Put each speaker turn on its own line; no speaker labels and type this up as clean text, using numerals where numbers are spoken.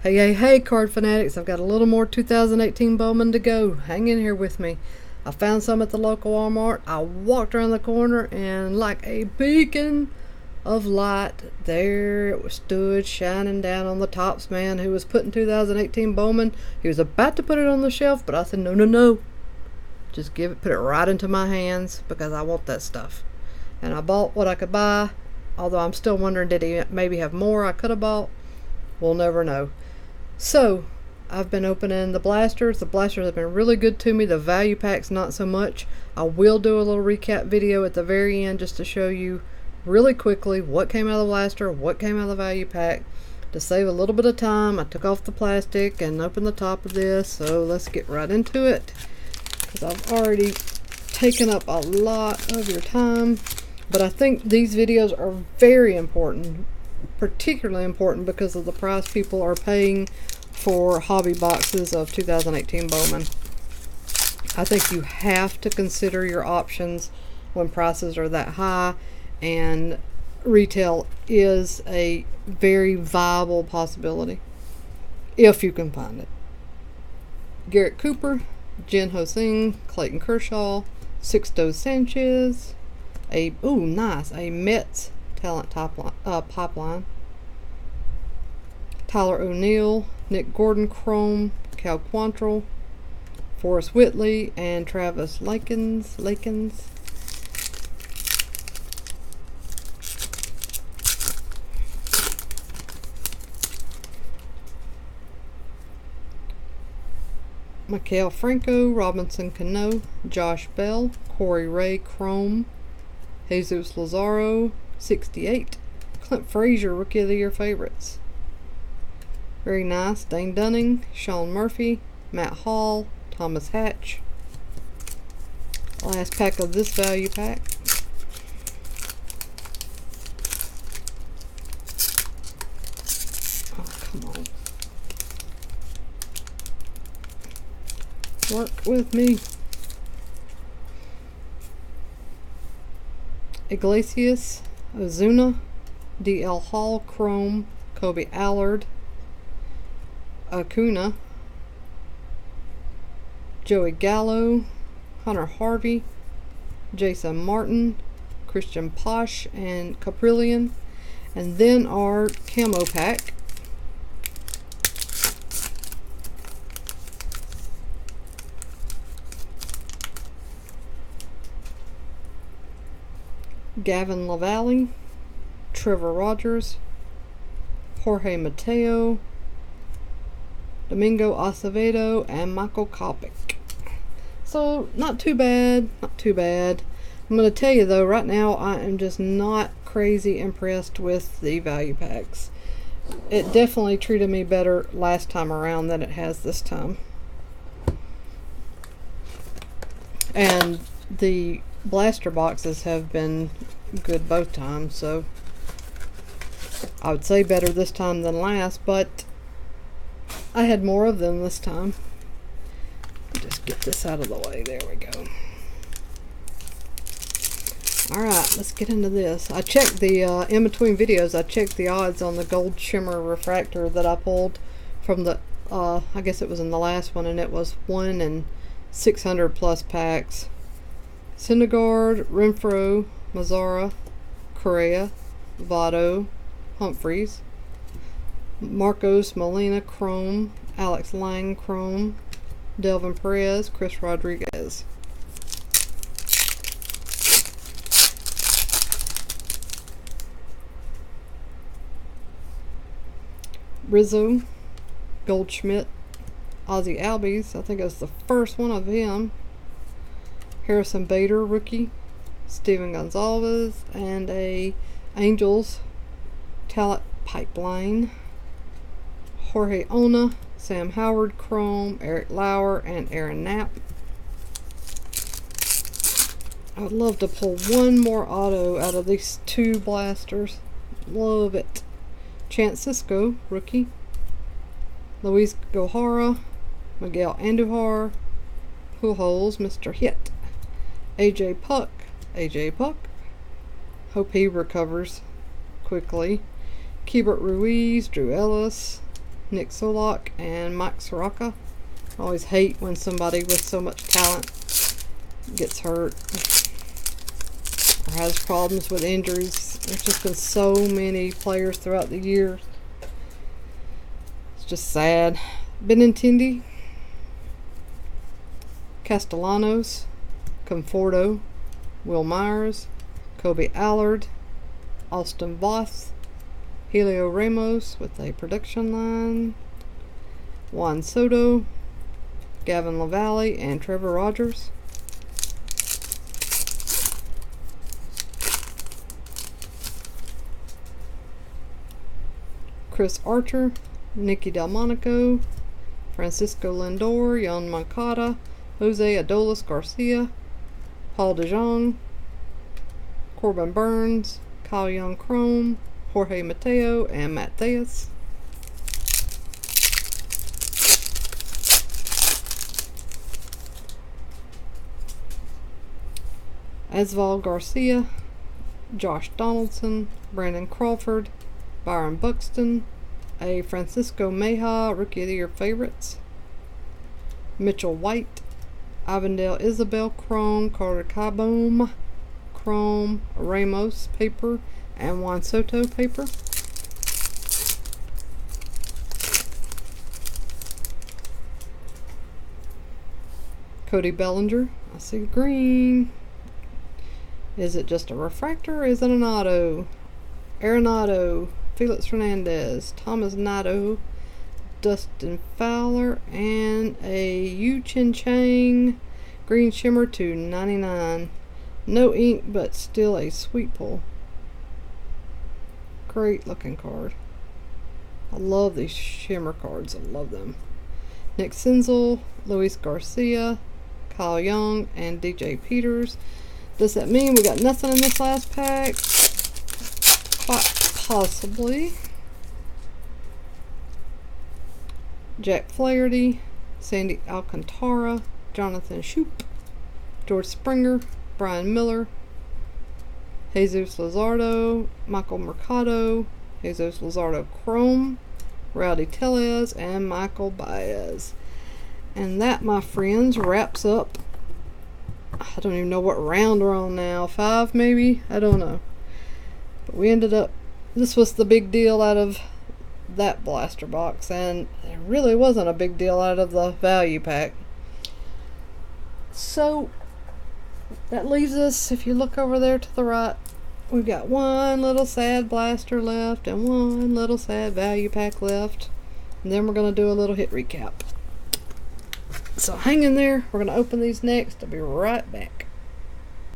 Hey, hey, hey, card fanatics. I've got a little more 2018 Bowman to go. Hang in here with me. I found some at the local Walmart. I walked around the corner and like a beacon of light, there it stood shining down on the Tops man who was putting 2018 Bowman. He was about to put it on the shelf, but I said, no, no, no. Just put it right into my hands because I want that stuff. And I bought what I could buy, although I'm still wondering, did he maybe have more I could have bought? We'll never know. So, I've been opening the blasters. The blasters have been really good to me. The value packs, not so much. I will do a little recap video at the very end just to show you really quickly what came out of the blaster, what came out of the value pack. To save a little bit of time, I took off the plastic and opened the top of this. So, let's get right into it, because I've already taken up a lot of your time. But I think these videos are very important, particularly important because of the price people are paying for hobby boxes of 2018 Bowman. I think you have to consider your options when prices are that high, and retail is a very viable possibility if you can find it. Garrett Cooper, Jen Ho-Sing, Clayton Kershaw, Sixto Sanchez, a Mets talent pipeline, Tyler O'Neill, Nick Gordon Chrome, Cal Quantrill, Forrest Whitley, and Travis Lakins. Maikel Franco, Robinson Cano, Josh Bell, Corey Ray Chrome, Jesus Lazaro, 68, Clint Frazier, Rookie of the Year favorites. Very nice. Dane Dunning, Sean Murphy, Matt Hall, Thomas Hatch. Last pack of this value pack. Oh, come on. Work with me. Iglesias, Ozuna, DL Hall, Chrome, Kobe Allard, Acuna, Joey Gallo, Hunter Harvey, Jason Martin, Christian Posh, and Caprillion. And then our camo pack. Gavin LaValle, Trevor Rogers, Jorge Mateo, Domingo Acevedo, and Michael Kopech. So, not too bad, not too bad. I'm going to tell you though, right now I am just not crazy impressed with the value packs. It definitely treated me better last time around than it has this time. And the blaster boxes have been good both times, so I would say better this time than last, but I had more of them this time. Just get this out of the way. There we go. Alright, let's get into this. I checked the, in between videos, I checked the odds on the gold shimmer refractor that I pulled from the, I guess it was in the last one, and it was 1 in 600 plus packs. Syndergaard, Renfroe, Mazzara, Correa, Votto, Humphreys, Marcos Molina Chrome, Alex Lang Chrome, Delvin Perez, Chris Rodriguez. Rizzo, Goldschmidt, Ozzie Albies, I think it was the first one of him. Harrison Bader, rookie, Steven Gonzalez, and a Angels talent pipeline. Jorge Ona, Sam Howard Chrome, Eric Lauer, and Aaron Knapp. I would love to pull one more auto out of these two blasters. Love it. Chance Cisco, rookie. Luis Gohara, Miguel Andujar, Pujols, Mr. Hit. AJ Puck. Hope he recovers quickly. Keibert Ruiz, Drew Ellis, Nick Solak and Mike Soraka. I always hate when somebody with so much talent gets hurt or has problems with injuries. There's just been so many players throughout the years. It's just sad. Benintendi, Castellanos, Conforto, Will Myers, Kobe Allard, Austin Voth, Helio Ramos with a production line, Juan Soto, Gavin LaValle, and Trevor Rogers. Chris Archer, Nicky Delmonico, Francisco Lindor, Yon Moncada, Jose Adolis Garcia, Paul DeJong, Corbin Burns, Kyle Young Chrome, Jorge Mateo, and Matt Theus. Asval Garcia, Josh Donaldson, Brandon Crawford, Byron Buxton, a Francisco Meja Rookie of the Year favorites, Mitchell White, Ivandale Isabel Chrome, Carter Carbone Chrome, Ramos paper, and Juan Soto paper. Cody Bellinger, I see green. Is it just a refractor or is it an auto? Arenado, Felix Hernandez, Thomas Nato, Dustin Fowler, and a Yu Chin Chang green shimmer to 99. No ink, but still a sweet pull. Great looking card. I love these shimmer cards. I love them. Nick Senzel, Luis Garcia, Kyle Young, and DJ Peters. Does that mean we got nothing in this last pack? Quite possibly. Jack Flaherty, Sandy Alcantara, Jonathan Shoup, George Springer, Brian Miller, Jesus Luzardo, Michael Mercado, Jesus Luzardo Chrome, Rowdy Tellez, and Michael Baez. And that, my friends, wraps up, I don't even know what round we're on now, 5 maybe? I don't know. But we ended up, this was the big deal out of that blaster box, and it really wasn't a big deal out of the value pack. So that leaves us, if you look over there to the right, we've got one little sad blaster left and one little sad value pack left, and then we're going to do a little hit recap. So hang in there, we're going to open these next. I'll be right back.